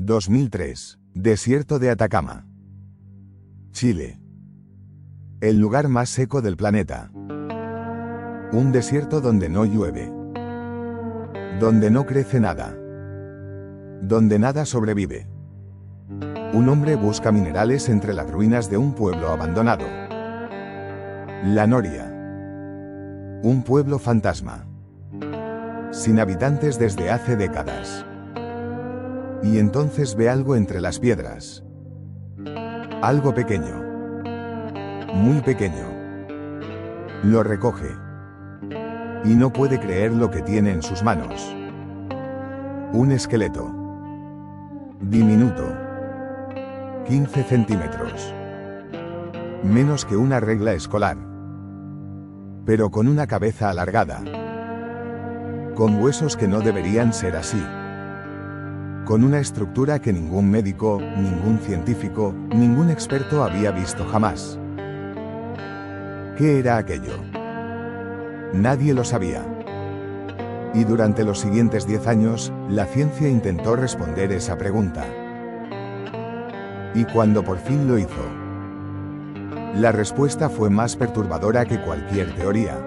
2003. Desierto de Atacama. Chile. El lugar más seco del planeta. Un desierto donde no llueve. Donde no crece nada. Donde nada sobrevive. Un hombre busca minerales entre las ruinas de un pueblo abandonado. La Noria. Un pueblo fantasma. Sin habitantes desde hace décadas. Y entonces ve algo entre las piedras. Algo pequeño. Muy pequeño. Lo recoge. Y no puede creer lo que tiene en sus manos. Un esqueleto. Diminuto. 15 centímetros. Menos que una regla escolar. Pero con una cabeza alargada. Con huesos que no deberían ser así. Con una estructura que ningún médico, ningún científico, ningún experto había visto jamás. ¿Qué era aquello? Nadie lo sabía. Y durante los siguientes 10 años, la ciencia intentó responder esa pregunta. Y cuando por fin lo hizo, la respuesta fue más perturbadora que cualquier teoría.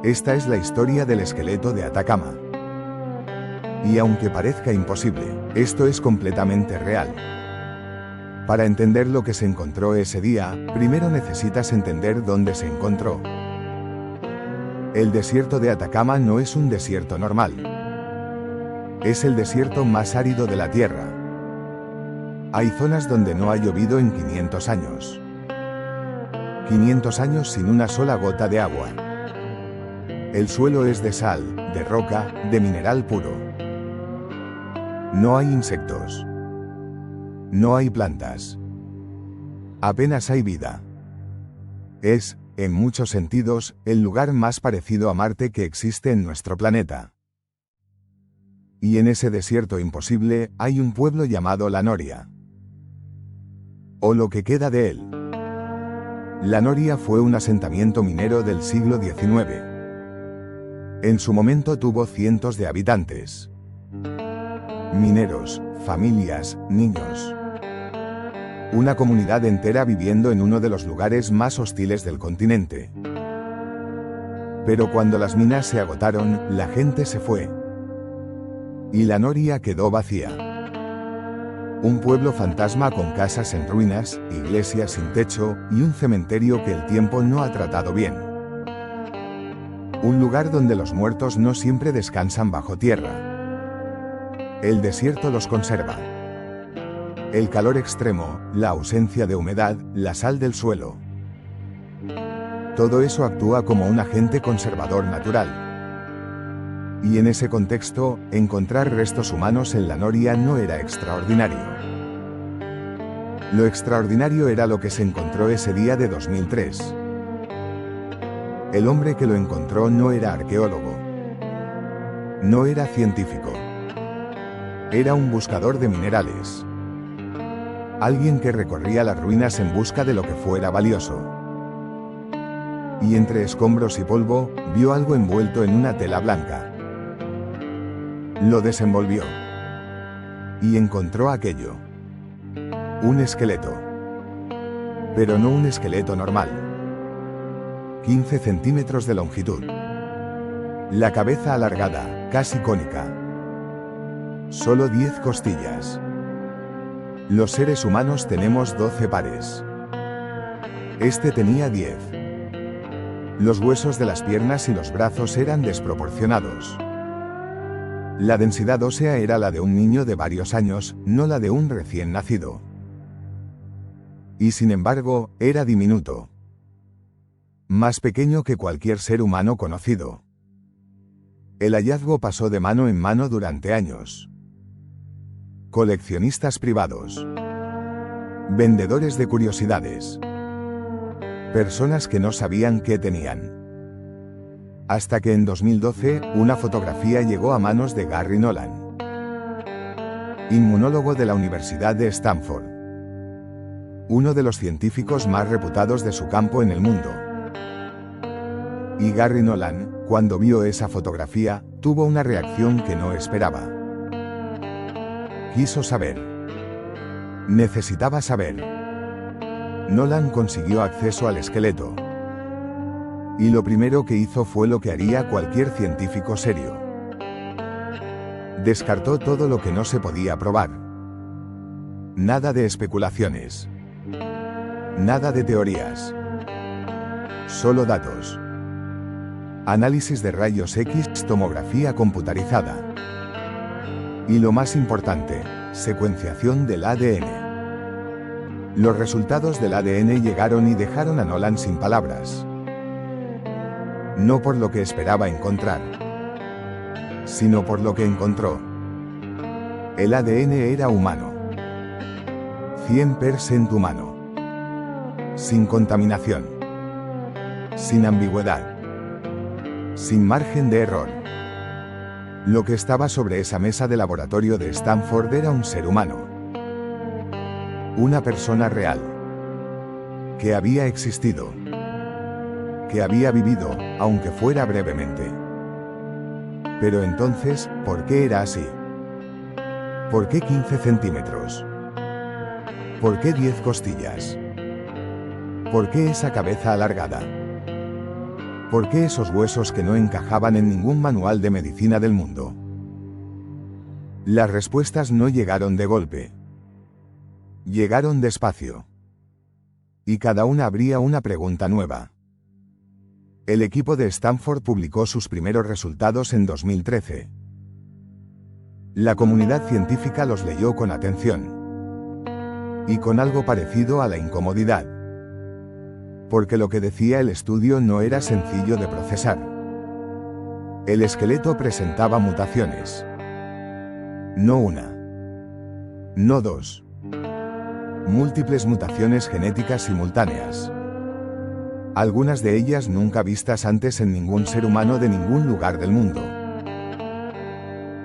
Esta es la historia del esqueleto de Atacama. Y aunque parezca imposible, esto es completamente real. Para entender lo que se encontró ese día, primero necesitas entender dónde se encontró. El desierto de Atacama no es un desierto normal. Es el desierto más árido de la Tierra. Hay zonas donde no ha llovido en 500 años. 500 años sin una sola gota de agua. El suelo es de sal, de roca, de mineral puro. No hay insectos. No hay plantas. Apenas hay vida. Es, en muchos sentidos, el lugar más parecido a Marte que existe en nuestro planeta. Y en ese desierto imposible, hay un pueblo llamado La Noria. O lo que queda de él. La Noria fue un asentamiento minero del siglo XIX. En su momento tuvo cientos de habitantes. Mineros, familias, niños. Una comunidad entera viviendo en uno de los lugares más hostiles del continente. Pero cuando las minas se agotaron, la gente se fue. Y La Noria quedó vacía. Un pueblo fantasma con casas en ruinas, iglesias sin techo, y un cementerio que el tiempo no ha tratado bien. Un lugar donde los muertos no siempre descansan bajo tierra. El desierto los conserva. El calor extremo, la ausencia de humedad, la sal del suelo. Todo eso actúa como un agente conservador natural. Y en ese contexto, encontrar restos humanos en La Noria no era extraordinario. Lo extraordinario era lo que se encontró ese día de 2003. El hombre que lo encontró no era arqueólogo. No era científico. Era un buscador de minerales. Alguien que recorría las ruinas en busca de lo que fuera valioso. Y entre escombros y polvo, vio algo envuelto en una tela blanca. Lo desenvolvió. Y encontró aquello. Un esqueleto. Pero no un esqueleto normal. 15 centímetros de longitud. La cabeza alargada, casi cónica. Solo 10 costillas. Los seres humanos tenemos 12 pares. Este tenía 10. Los huesos de las piernas y los brazos eran desproporcionados. La densidad ósea era la de un niño de varios años, no la de un recién nacido. Y sin embargo, era diminuto. Más pequeño que cualquier ser humano conocido. El hallazgo pasó de mano en mano durante años. Coleccionistas privados. Vendedores de curiosidades. Personas que no sabían qué tenían. Hasta que en 2012, una fotografía llegó a manos de Gary Nolan, inmunólogo de la Universidad de Stanford. Uno de los científicos más reputados de su campo en el mundo. Y Gary Nolan, cuando vio esa fotografía, tuvo una reacción que no esperaba. Quiso saber. Necesitaba saber. Nolan consiguió acceso al esqueleto. Y lo primero que hizo fue lo que haría cualquier científico serio. Descartó todo lo que no se podía probar. Nada de especulaciones. Nada de teorías. Solo datos. Análisis de rayos X, tomografía computarizada. Y lo más importante, secuenciación del ADN. Los resultados del ADN llegaron y dejaron a Nolan sin palabras. No por lo que esperaba encontrar, sino por lo que encontró. El ADN era humano. 100% humano. Sin contaminación. Sin ambigüedad. Sin margen de error. Lo que estaba sobre esa mesa de laboratorio de Stanford era un ser humano. Una persona real. Que había existido. Que había vivido, aunque fuera brevemente. Pero entonces, ¿por qué era así? ¿Por qué 15 centímetros? ¿Por qué 10 costillas? ¿Por qué esa cabeza alargada? ¿Por qué esos huesos que no encajaban en ningún manual de medicina del mundo? Las respuestas no llegaron de golpe. Llegaron despacio. Y cada una abría una pregunta nueva. El equipo de Stanford publicó sus primeros resultados en 2013. La comunidad científica los leyó con atención. Y con algo parecido a la incomodidad. Porque lo que decía el estudio no era sencillo de procesar. El esqueleto presentaba mutaciones. No una. No dos. Múltiples mutaciones genéticas simultáneas. Algunas de ellas nunca vistas antes en ningún ser humano de ningún lugar del mundo.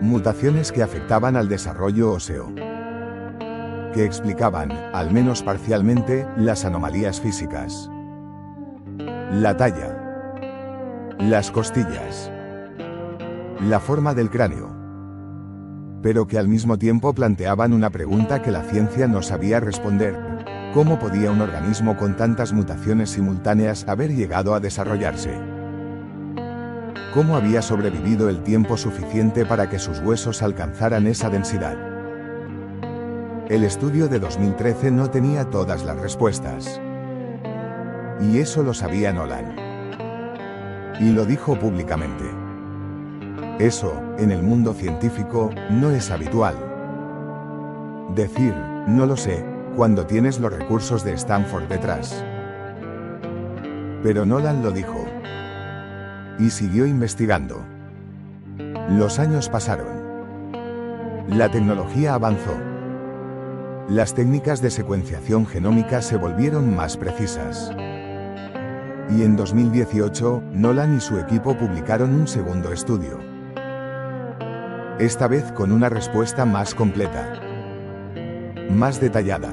Mutaciones que afectaban al desarrollo óseo. Que explicaban, al menos parcialmente, las anomalías físicas. La talla. Las costillas. La forma del cráneo. Pero que al mismo tiempo planteaban una pregunta que la ciencia no sabía responder. ¿Cómo podía un organismo con tantas mutaciones simultáneas haber llegado a desarrollarse? ¿Cómo había sobrevivido el tiempo suficiente para que sus huesos alcanzaran esa densidad? El estudio de 2013 no tenía todas las respuestas. Y eso lo sabía Nolan. Y lo dijo públicamente. Eso, en el mundo científico, no es habitual. Decir, no lo sé, cuando tienes los recursos de Stanford detrás. Pero Nolan lo dijo. Y siguió investigando. Los años pasaron. La tecnología avanzó. Las técnicas de secuenciación genómica se volvieron más precisas. Y en 2018, Nolan y su equipo publicaron un segundo estudio. Esta vez con una respuesta más completa. Más detallada.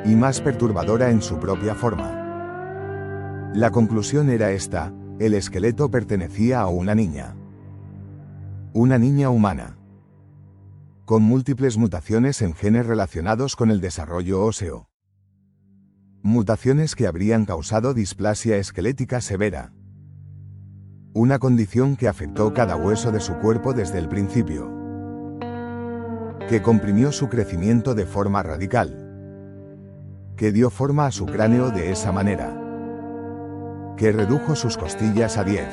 Y más perturbadora en su propia forma. La conclusión era esta: el esqueleto pertenecía a una niña. Una niña humana. Con múltiples mutaciones en genes relacionados con el desarrollo óseo. Mutaciones que habrían causado displasia esquelética severa. Una condición que afectó cada hueso de su cuerpo desde el principio. Que comprimió su crecimiento de forma radical. Que dio forma a su cráneo de esa manera. Que redujo sus costillas a 10.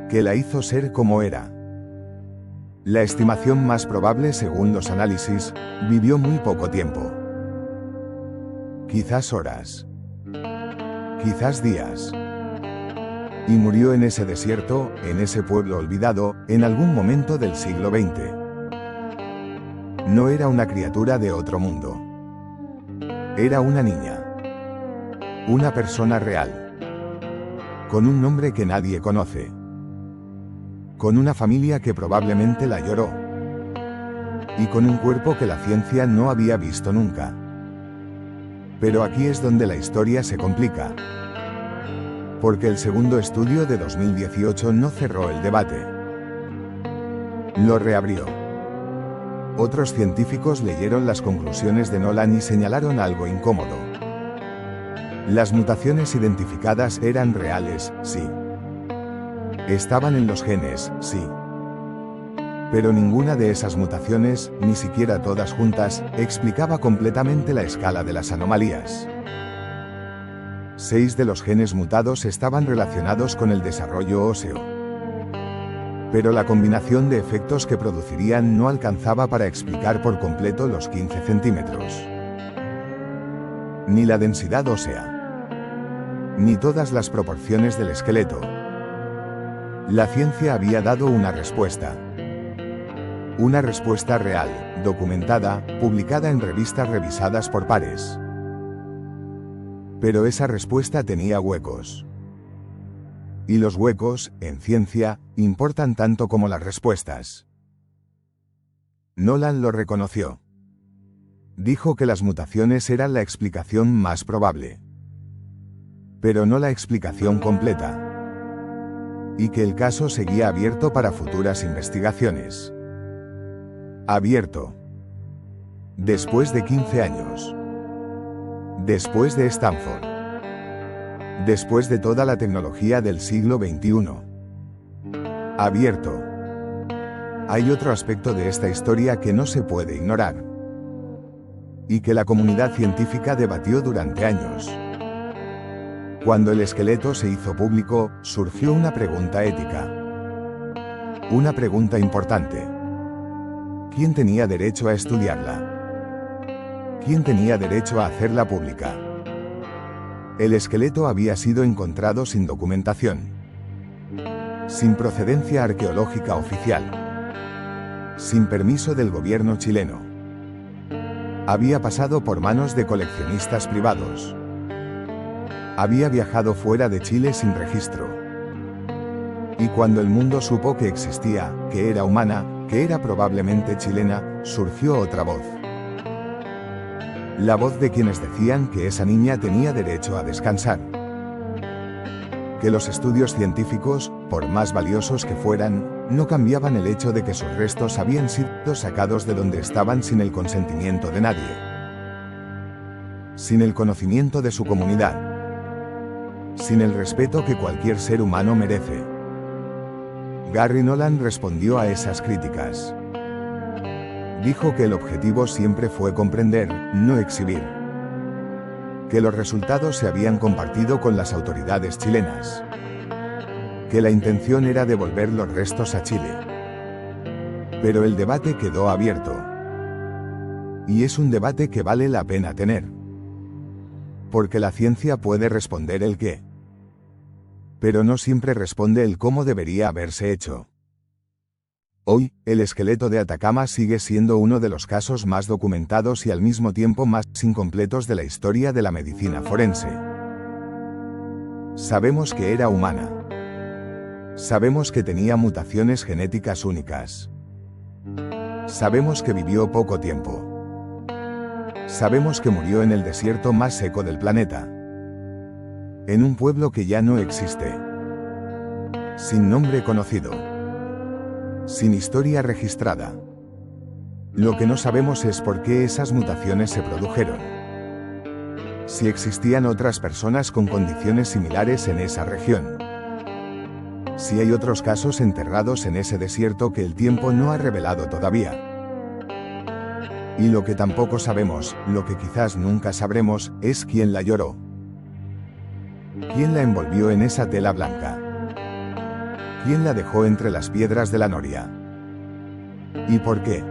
Que la hizo ser como era. La estimación más probable según los análisis, vivió muy poco tiempo. Quizás horas. Quizás días. Y murió en ese desierto, en ese pueblo olvidado, en algún momento del siglo XX. No era una criatura de otro mundo. Era una niña. Una persona real. Con un nombre que nadie conoce. Con una familia que probablemente la lloró. Y con un cuerpo que la ciencia no había visto nunca. Pero aquí es donde la historia se complica. Porque el segundo estudio de 2018 no cerró el debate. Lo reabrió. Otros científicos leyeron las conclusiones de Nolan y señalaron algo incómodo. Las mutaciones identificadas eran reales, sí. Estaban en los genes, sí. Pero ninguna de esas mutaciones, ni siquiera todas juntas, explicaba completamente la escala de las anomalías. 6 de los genes mutados estaban relacionados con el desarrollo óseo. Pero la combinación de efectos que producirían no alcanzaba para explicar por completo los 15 centímetros. Ni la densidad ósea. Ni todas las proporciones del esqueleto. La ciencia había dado una respuesta. Una respuesta real, documentada, publicada en revistas revisadas por pares. Pero esa respuesta tenía huecos. Y los huecos, en ciencia, importan tanto como las respuestas. Nolan lo reconoció. Dijo que las mutaciones eran la explicación más probable. Pero no la explicación completa. Y que el caso seguía abierto para futuras investigaciones. Abierto. Después de 15 años. Después de Stanford. Después de toda la tecnología del siglo XXI. Abierto. Hay otro aspecto de esta historia que no se puede ignorar. Y que la comunidad científica debatió durante años. Cuando el esqueleto se hizo público, surgió una pregunta ética. Una pregunta importante. ¿Quién tenía derecho a estudiarla? ¿Quién tenía derecho a hacerla pública? El esqueleto había sido encontrado sin documentación. Sin procedencia arqueológica oficial. Sin permiso del gobierno chileno. Había pasado por manos de coleccionistas privados. Había viajado fuera de Chile sin registro. Y cuando el mundo supo que existía, que era humana, que era probablemente chilena, surgió otra voz. La voz de quienes decían que esa niña tenía derecho a descansar. Que los estudios científicos, por más valiosos que fueran, no cambiaban el hecho de que sus restos habían sido sacados de donde estaban sin el consentimiento de nadie. Sin el conocimiento de su comunidad. Sin el respeto que cualquier ser humano merece. Gary Nolan respondió a esas críticas. Dijo que el objetivo siempre fue comprender, no exhibir. Que los resultados se habían compartido con las autoridades chilenas. Que la intención era devolver los restos a Chile. Pero el debate quedó abierto. Y es un debate que vale la pena tener. Porque la ciencia puede responder el qué. Pero no siempre responde el cómo debería haberse hecho. Hoy, el esqueleto de Atacama sigue siendo uno de los casos más documentados y al mismo tiempo más incompletos de la historia de la medicina forense. Sabemos que era humana. Sabemos que tenía mutaciones genéticas únicas. Sabemos que vivió poco tiempo. Sabemos que murió en el desierto más seco del planeta. En un pueblo que ya no existe. Sin nombre conocido. Sin historia registrada. Lo que no sabemos es por qué esas mutaciones se produjeron. Si existían otras personas con condiciones similares en esa región. Si hay otros casos enterrados en ese desierto que el tiempo no ha revelado todavía. Y lo que tampoco sabemos, lo que quizás nunca sabremos, es quién la lloró. ¿Quién la envolvió en esa tela blanca? ¿Quién la dejó entre las piedras de la noria? ¿Y por qué?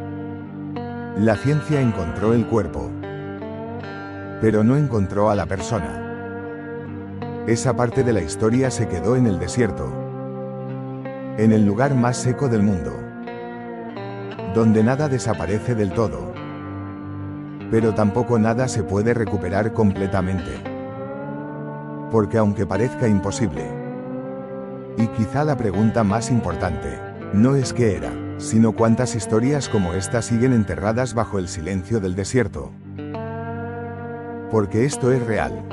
La ciencia encontró el cuerpo. Pero no encontró a la persona. Esa parte de la historia se quedó en el desierto. En el lugar más seco del mundo. Donde nada desaparece del todo. Pero tampoco nada se puede recuperar completamente. Porque aunque parezca imposible. Y quizá la pregunta más importante, no es qué era, sino cuántas historias como esta siguen enterradas bajo el silencio del desierto. Porque esto es real.